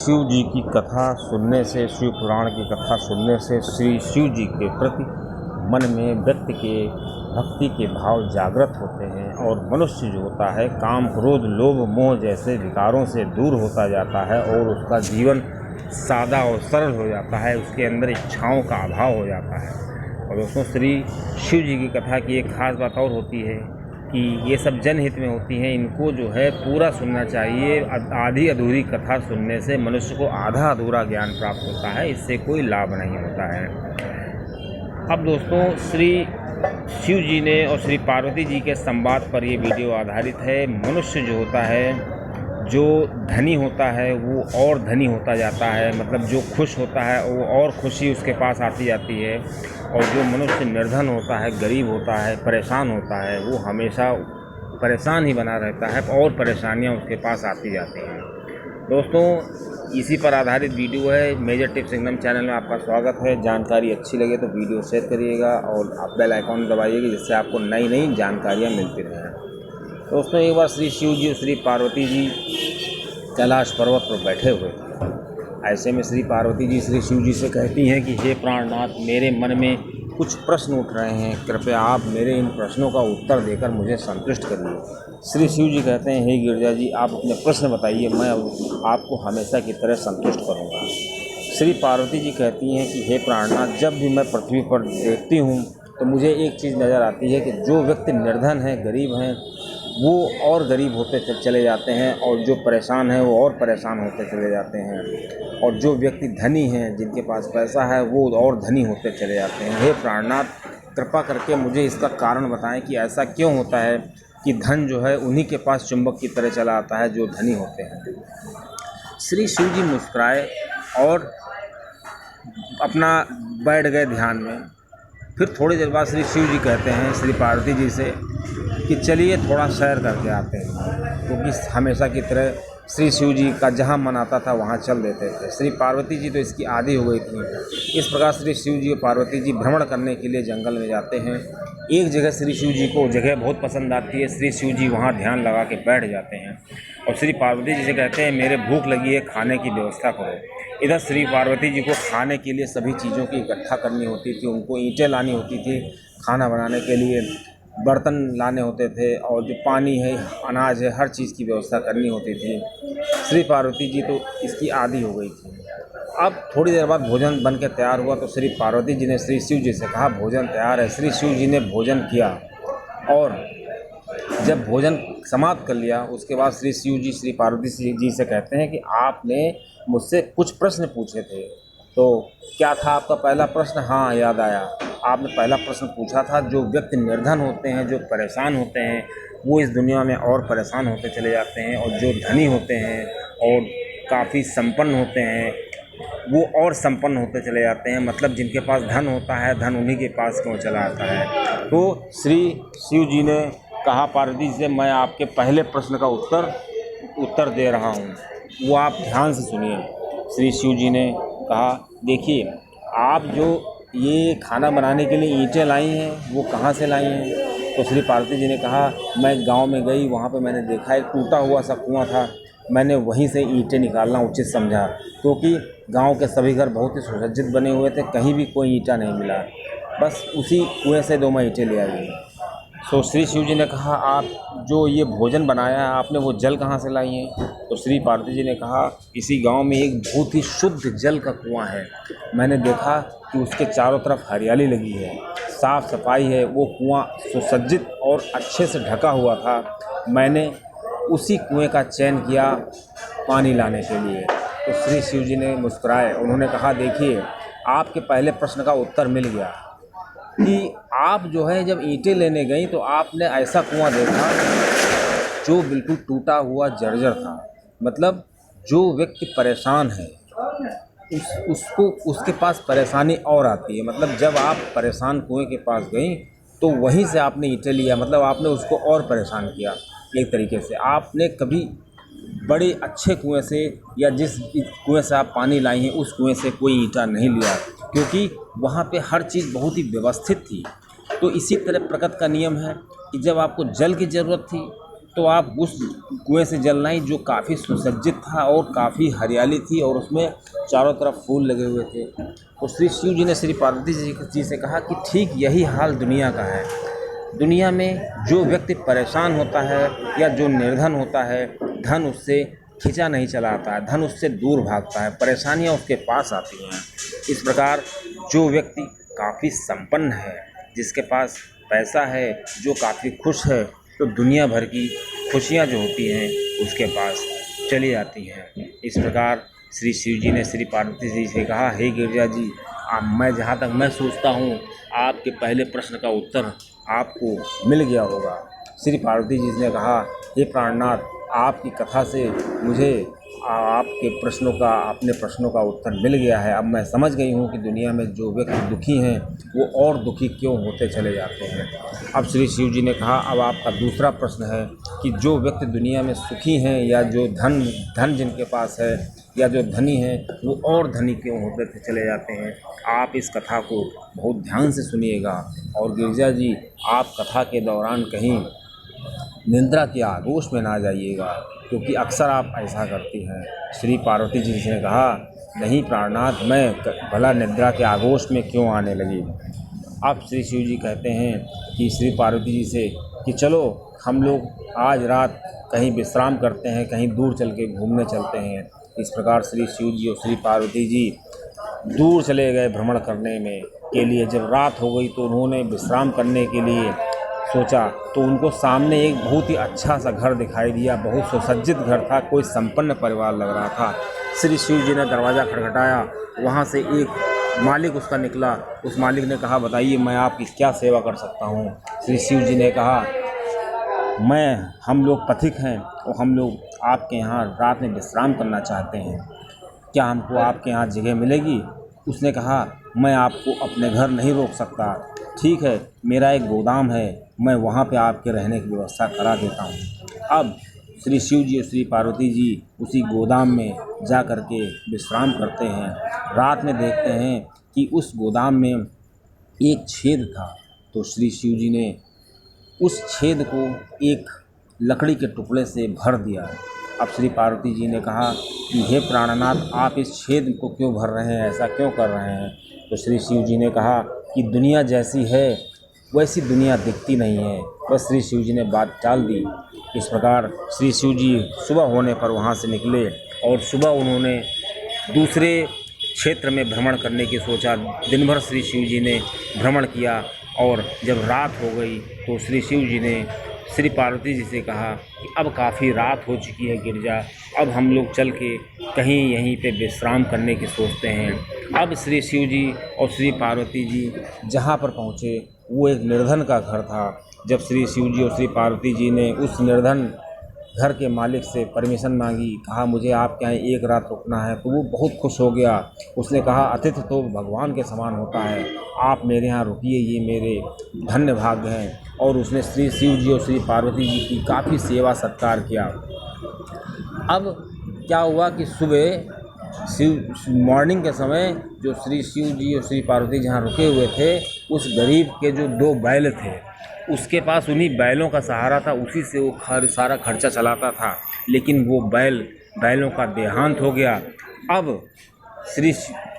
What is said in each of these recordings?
शिव जी की कथा सुनने से, शिव पुराण की कथा सुनने से श्री शिव जी के प्रति मन में व्यक्ति के भक्ति के भाव जागृत होते हैं और मनुष्य जो होता है काम क्रोध लोभ मोह जैसे विकारों से दूर होता जाता है और उसका जीवन सादा और सरल हो जाता है, उसके अंदर इच्छाओं का अभाव हो जाता है। और दोस्तों, श्री शिव जी की कथा की एक ख़ास बात और होती है कि ये सब जनहित में होती हैं, इनको जो है पूरा सुनना चाहिए। आधी अधूरी कथा सुनने से मनुष्य को आधा अधूरा ज्ञान प्राप्त होता है, इससे कोई लाभ नहीं होता है। अब दोस्तों, श्री शिव जी ने और श्री पार्वती जी के संवाद पर ये वीडियो आधारित है। मनुष्य जो होता है, जो धनी होता है वो और धनी होता जाता है, मतलब जो खुश होता है वो और खुशी उसके पास आती जाती है, और जो मनुष्य निर्धन होता है, गरीब होता है, परेशान होता है, वो हमेशा परेशान ही बना रहता है और परेशानियां उसके पास आती जाती हैं। दोस्तों, इसी पर आधारित वीडियो है। मेजर टिप्स एकदम चैनल में आपका स्वागत है। जानकारी अच्छी लगे तो वीडियो शेयर करिएगा और आप बेल आइकॉन दबाइएगा, जिससे आपको नई नई जानकारियाँ मिलती रहें। दोस्तों, एक बार श्री शिव जी और श्री पार्वती जी कैलाश पर्वत पर बैठे हुए थे। ऐसे में श्री पार्वती जी श्री शिव जी से कहती हैं कि हे प्राणनाथ, मेरे मन में कुछ प्रश्न उठ रहे हैं, कृपया आप मेरे इन प्रश्नों का उत्तर देकर मुझे संतुष्ट करिए। श्री शिव जी कहते हैं, हे गिरिजा जी, आप अपने प्रश्न बताइए, मैं आपको हमेशा की तरह संतुष्ट करूँगा। श्री पार्वती जी कहती हैं कि हे प्राणनाथ, जब भी मैं पृथ्वी पर देखती हूँ तो मुझे एक चीज़ नज़र आती है कि जो व्यक्ति निर्धन हैं, गरीब हैं, वो और गरीब होते चले जाते हैं, और जो परेशान हैं वो और परेशान होते चले जाते हैं, और जो व्यक्ति धनी हैं, जिनके पास पैसा है, वो और धनी होते चले जाते हैं। हे प्राणनाथ, कृपा करके मुझे इसका कारण बताएं कि ऐसा क्यों होता है कि धन जो है उन्हीं के पास चुंबक की तरह चला आता है जो धनी होते हैं। श्री शिव जी मुस्कुराए और अपना बैठ गए ध्यान में। फिर थोड़ी देर बाद श्री शिव जी कहते हैं श्री पार्वती जी से कि चलिए थोड़ा सैर करके आते हैं, क्योंकि हमेशा की तरह श्री शिव जी का जहाँ मन आता था वहाँ चल देते थे। श्री पार्वती जी तो इसकी आदी हो गई थी। इस प्रकार श्री शिव जी और पार्वती जी भ्रमण करने के लिए जंगल में जाते हैं। एक जगह श्री शिव जी को जगह बहुत पसंद आती है। श्री शिव जी वहाँ ध्यान लगा के बैठ जाते हैं और श्री पार्वती जी से कहते हैं, मेरे भूख लगी है, खाने की व्यवस्था करो। इधर श्री पार्वती जी को खाने के लिए सभी चीज़ों की इकट्ठा करनी होती थी। उनको ईंटें लानी होती थी, खाना बनाने के लिए बर्तन लाने होते थे, और जो पानी है, अनाज है, हर चीज़ की व्यवस्था करनी होती थी। श्री पार्वती जी तो इसकी आदी हो गई थी। अब थोड़ी देर बाद भोजन बन के तैयार हुआ तो श्री पार्वती जी ने श्री शिव जी से कहा, भोजन तैयार है। श्री शिव जी ने भोजन किया और जब भोजन समाप्त कर लिया, उसके बाद श्री शिव जी श्री पार्वती जी से कहते हैं कि आपने मुझसे कुछ प्रश्न पूछे थे, तो क्या था आपका पहला प्रश्न? हाँ, याद आया। आपने पहला प्रश्न पूछा था, जो व्यक्ति निर्धन होते हैं, जो परेशान होते हैं, वो इस दुनिया में और परेशान होते चले जाते हैं, और जो धनी होते हैं और काफ़ी संपन्न होते हैं, वो और संपन्न होते चले जाते हैं। मतलब जिनके पास धन होता है, धन उन्हीं के पास क्यों चला आता है। तो श्री शिव जी ने कहा पार्वती जी से, मैं आपके पहले प्रश्न का उत्तर दे रहा हूँ, वो आप ध्यान से सुनिए। श्री शिव जी ने कहा, देखिए, आप जो ये खाना बनाने के लिए ईंटें लाई हैं, वो कहाँ से लाई हैं? तो श्री पार्वती जी ने कहा, मैं गांव में गई, वहाँ पे मैंने देखा एक टूटा हुआ सा कुआं था, मैंने वहीं से ईंटें निकालना उचित समझा, क्योंकि गांव के सभी घर बहुत ही सुसज्जित बने हुए थे, कहीं भी कोई ईंटा नहीं मिला, बस उसी कुएँ से 2 मैं ईंटें ले आई। तो श्री शिव जी ने कहा, आप जो ये भोजन बनाया है, आपने वो जल कहाँ से लाई हैं? तो श्री पार्वती जी ने कहा, इसी गांव में एक बहुत ही शुद्ध जल का कुआं है, मैंने देखा कि उसके चारों तरफ हरियाली लगी है, साफ़ सफाई है, वो कुआं सुसज्जित और अच्छे से ढका हुआ था। मैंने उसी कुएं का चयन किया पानी लाने के लिए। तो श्री शिव जी ने मुस्कुराए, उन्होंने कहा, देखिए, आपके पहले प्रश्न का उत्तर मिल गया कि आप जो है जब ईंटें लेने गई तो आपने ऐसा कुआं देखा जो बिल्कुल टूटा हुआ जर्जर था। मतलब जो व्यक्ति परेशान है उसको उसके पास परेशानी और आती है। मतलब जब आप परेशान कुएं के पास गई तो वहीं से आपने ईंटें लिया, मतलब आपने उसको और परेशान किया। एक तरीके से आपने कभी बड़े अच्छे कुएं से या जिस कुएं से आप पानी लाई हैं उस कुएं से कोई ईंटा नहीं लिया, क्योंकि वहाँ पे हर चीज़ बहुत ही व्यवस्थित थी। तो इसी तरह प्रकृति का नियम है कि जब आपको जल की ज़रूरत थी तो आप उस कुएं से जल लाई जो काफ़ी सुसज्जित था और काफ़ी हरियाली थी और उसमें चारों तरफ फूल लगे हुए थे। तो श्री शिव जी ने श्री पार्वती जी से कहा कि ठीक यही हाल दुनिया का है। दुनिया में जो व्यक्ति परेशान होता है या जो निर्धन होता है, धन उससे खींचा नहीं चलाता है, धन उससे दूर भागता है, परेशानियां उसके पास आती हैं। इस प्रकार जो व्यक्ति काफ़ी संपन्न है, जिसके पास पैसा है, जो काफ़ी खुश है, तो दुनिया भर की खुशियां जो होती हैं उसके पास चली आती हैं। इस प्रकार श्री शिव जी ने श्री पार्वती जी से कहा, हे गिरिजा जी, मैं जहाँ तक मैं सोचता हूँ आपके पहले प्रश्न का उत्तर आपको मिल गया होगा। श्री पार्वती जी ने कहा, हे प्राणनाथ, आपकी कथा से मुझे अपने प्रश्नों का उत्तर मिल गया है। अब मैं समझ गई हूँ कि दुनिया में जो व्यक्ति दुखी हैं वो और दुखी क्यों होते चले जाते हैं। अब श्री शिव जी ने कहा, अब आपका दूसरा प्रश्न है कि जो व्यक्ति दुनिया में सुखी हैं या जो धन जिनके पास है या जो धनी हैं वो और धनी क्यों होते चले जाते हैं। आप इस कथा को बहुत ध्यान से सुनिएगा और गिरिजा जी, आप कथा के दौरान कहीं निंद्रा के आगोश में ना जाइएगा, क्योंकि अक्सर आप ऐसा करती हैं। श्री पार्वती जी ने कहा, नहीं प्राणनाथ, मैं भला निद्रा के आगोश में क्यों आने लगी। अब श्री शिव जी कहते हैं कि श्री पार्वती जी से कि चलो हम लोग आज रात कहीं विश्राम करते हैं, कहीं दूर चल के घूमने चलते हैं। इस प्रकार श्री शिव जी और श्री पार्वती जी दूर चले गए भ्रमण करने में के लिए। जब रात हो गई तो उन्होंने विश्राम करने के लिए सोचा तो उनको सामने एक बहुत ही अच्छा सा घर दिखाई दिया। बहुत सुसज्जित घर था, कोई संपन्न परिवार लग रहा था। श्री शिव जी ने दरवाज़ा खटखटाया, वहाँ से एक मालिक उसका निकला। उस मालिक ने कहा, बताइए मैं आपकी क्या सेवा कर सकता हूँ। श्री शिव जी ने कहा, हम लोग पथिक हैं और हम लोग आपके यहाँ रात में विश्राम करना चाहते हैं, क्या हमको आपके यहाँ जगह मिलेगी। उसने कहा, मैं आपको अपने घर नहीं रोक सकता, ठीक है, मेरा एक गोदाम है, मैं वहाँ पे आपके रहने की व्यवस्था करा देता हूँ। अब श्री शिव जी और श्री पार्वती जी उसी गोदाम में जा कर के विश्राम करते हैं। रात में देखते हैं कि उस गोदाम में एक छेद था, तो श्री शिव जी ने उस छेद को एक लकड़ी के टुकड़े से भर दिया। अब श्री पार्वती जी ने कहा कि हे प्राणनाथ, आप इस छेद को क्यों भर रहे हैं, ऐसा क्यों कर रहे हैं। तो श्री शिव जी ने कहा कि दुनिया जैसी है वैसी दुनिया दिखती नहीं है। बस श्री शिव जी ने बात टाल दी। इस प्रकार श्री शिव जी सुबह होने पर वहाँ से निकले और सुबह उन्होंने दूसरे क्षेत्र में भ्रमण करने की सोचा। दिन भर श्री शिव जी ने भ्रमण किया और जब रात हो गई तो श्री शिव जी ने श्री पार्वती जी से कहा कि अब काफ़ी रात हो चुकी है गिरिजा, अब हम लोग चल के कहीं यहीं पे विश्राम करने की सोचते हैं। अब श्री शिव जी और श्री पार्वती जी जहाँ पर पहुँचे वो एक निर्धन का घर था। जब श्री शिव जी और श्री पार्वती जी ने उस निर्धन घर के मालिक से परमिशन मांगी, कहा मुझे आपके यहाँ एक रात रुकना है, तो वो बहुत खुश हो गया। उसने कहा, अतिथि तो भगवान के समान होता है, आप मेरे यहाँ रुकिए, ये मेरे धन्य भाग्य हैं। और उसने श्री शिव जी और श्री पार्वती जी की काफ़ी सेवा सत्कार किया। अब क्या हुआ कि सुबह मॉर्निंग के समय जो श्री शिव जी और श्री पार्वती जहाँ रुके हुए थे, उस गरीब के जो 2 बैल थे उसके पास उन्हीं बैलों का सहारा था, उसी से वो सारा खर्चा चलाता था। लेकिन वो बैलों का देहांत हो गया। अब श्री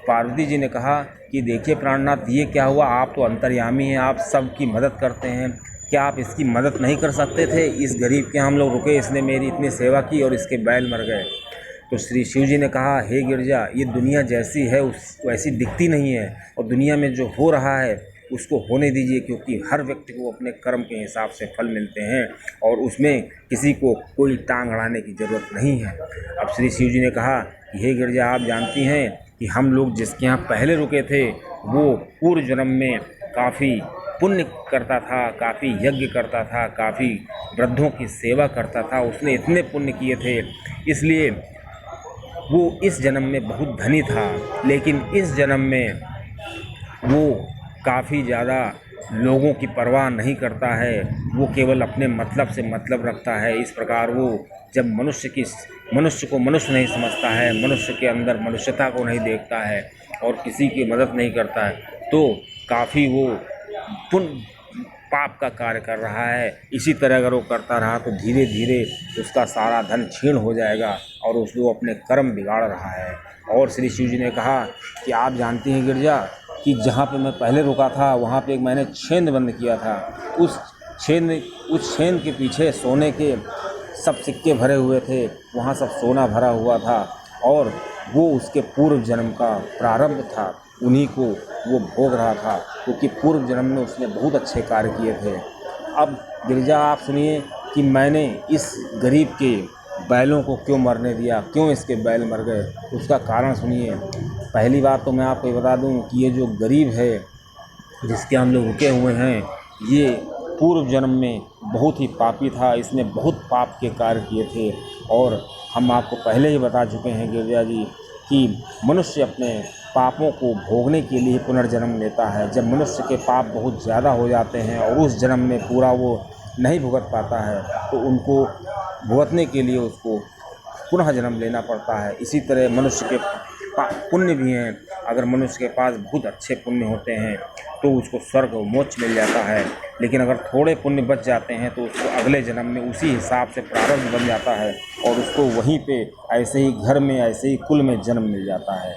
पार्वती जी ने कहा कि देखिए प्राणनाथ, ये क्या हुआ, आप तो अंतर्यामी हैं, आप सबकी मदद करते हैं, क्या आप इसकी मदद नहीं कर सकते थे। इस गरीब के हम लोग रुके, इसने मेरी इतनी सेवा की और इसके बैल मर गए। तो श्री शिव जी ने कहा, हे गिरिजा, ये दुनिया जैसी है वैसी दिखती नहीं है, और दुनिया में जो हो रहा है उसको होने दीजिए, क्योंकि हर व्यक्ति को अपने कर्म के हिसाब से फल मिलते हैं और उसमें किसी को कोई टांग अड़ाने की ज़रूरत नहीं है। अब श्री शिव जी ने कहा, हे गिरिजा, आप जानती हैं कि हम लोग जिसके यहाँ पहले रुके थे वो पूर्व जन्म में काफ़ी पुण्य करता था, काफ़ी यज्ञ करता था, काफ़ी वृद्धों की सेवा करता था, उसने इतने पुण्य किए थे, इसलिए वो इस जन्म में बहुत धनी था। लेकिन इस जन्म में वो काफ़ी ज़्यादा लोगों की परवाह नहीं करता है, वो केवल अपने मतलब से मतलब रखता है। इस प्रकार वो जब मनुष्य को मनुष्य नहीं समझता है, मनुष्य के अंदर मनुष्यता को नहीं देखता है और किसी की मदद नहीं करता है, तो काफ़ी वो पाप का कार्य कर रहा है। इसी तरह अगर वो करता रहा तो धीरे धीरे उसका सारा धन क्षीण हो जाएगा और वो अपने कर्म बिगाड़ रहा है। और श्री शिव जी ने कहा कि आप जानती हैं गिरजा कि जहाँ पे मैं पहले रुका था वहाँ पे एक मैंने छेद बंद किया था। उस छेद के पीछे सोने के सब सिक्के भरे हुए थे, वहाँ सब सोना भरा हुआ था और वो उसके पूर्व जन्म का प्रारब्ध था, उन्हीं को वो भोग रहा था, क्योंकि पूर्व जन्म में उसने बहुत अच्छे कार्य किए थे। अब गिरजा आप सुनिए कि मैंने इस गरीब के बैलों को क्यों मरने दिया, क्यों इसके बैल मर गए, उसका कारण सुनिए। पहली बात तो मैं आपको ये बता दूं कि ये जो गरीब है जिसके हम लोग रुके हुए हैं, ये पूर्व जन्म में बहुत ही पापी था, इसने बहुत पाप के कार्य किए थे। और हम आपको पहले ही बता चुके हैं गिरजा जी कि मनुष्य अपने पापों को भोगने के लिए पुनर्जन्म लेता है। जब मनुष्य के पाप बहुत ज़्यादा हो जाते हैं और उस जन्म में पूरा वो नहीं भुगत पाता है तो उनको भुगतने के लिए उसको पुनः जन्म लेना पड़ता है। इसी तरह मनुष्य के पुण्य भी हैं, अगर मनुष्य के पास बहुत अच्छे पुण्य होते हैं तो उसको स्वर्ग और मोक्ष मिल जाता है, लेकिन अगर थोड़े पुण्य बच जाते हैं तो उसको अगले जन्म में उसी हिसाब से प्रारब्ध बन जाता है और उसको वहीं पे ऐसे ही घर में ऐसे ही कुल में जन्म मिल जाता है।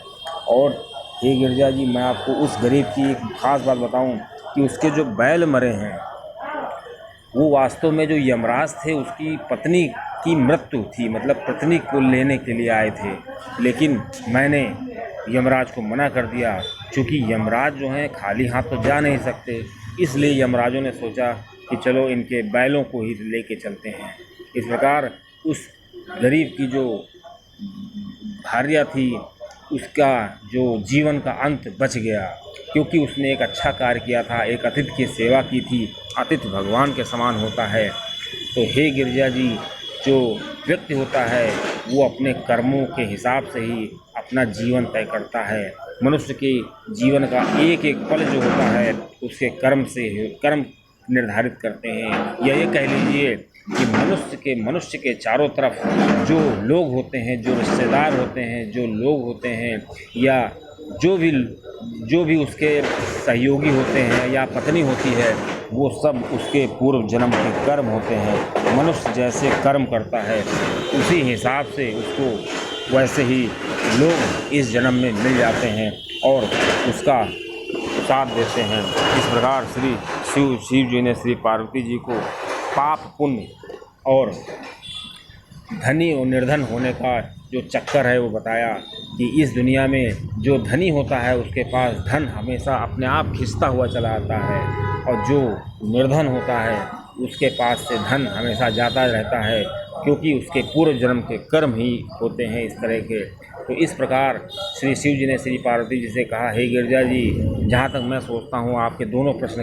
और हे गिरजा जी, मैं आपको उस गरीब की एक ख़ास बात बताऊं कि उसके जो बैल मरे हैं वो वास्तव में जो यमराज थे उसकी पत्नी की मृत्यु थी, मतलब पत्नी को लेने के लिए आए थे, लेकिन मैंने यमराज को मना कर दिया, क्योंकि यमराज जो हैं खाली हाथ तो जा नहीं सकते, इसलिए यमराजों ने सोचा कि चलो इनके बैलों को ही लेके चलते हैं। इस प्रकार उस गरीब की जो भार्या थी उसका जो जीवन का अंत बच गया, क्योंकि उसने एक अच्छा कार्य किया था, एक अतिथि की सेवा की थी। अतिथि भगवान के समान होता है। तो हे गिरजा जी, जो व्यक्ति होता है वो अपने कर्मों के हिसाब से ही अपना जीवन तय करता है। मनुष्य के जीवन का एक एक पल जो होता है उसके कर्म निर्धारित करते हैं। या ये कह लीजिए कि मनुष्य के चारों तरफ जो लोग होते हैं, जो रिश्तेदार होते हैं, जो लोग होते हैं, या जो भी उसके सहयोगी होते हैं या पत्नी होती है, वो सब उसके पूर्व जन्म के कर्म होते हैं। मनुष्य जैसे कर्म करता है उसी हिसाब से उसको वैसे ही लोग इस जन्म में मिल जाते हैं और उसका साथ देते हैं। इस प्रकार श्री शिव जी ने श्री पार्वती जी को पाप पुण्य और धनी और निर्धन होने का जो चक्कर है वो बताया कि इस दुनिया में जो धनी होता है उसके पास धन हमेशा अपने आप खिंचता हुआ चला आता है, और जो निर्धन होता है उसके पास से धन हमेशा जाता रहता है, क्योंकि उसके पूर्व जन्म के कर्म ही होते हैं इस तरह के। तो इस प्रकार श्री शिव जी ने श्री पार्वती जी से कहा, हे गिरजा जी, जहाँ तक मैं सोचता हूँ आपके दोनों प्रश्न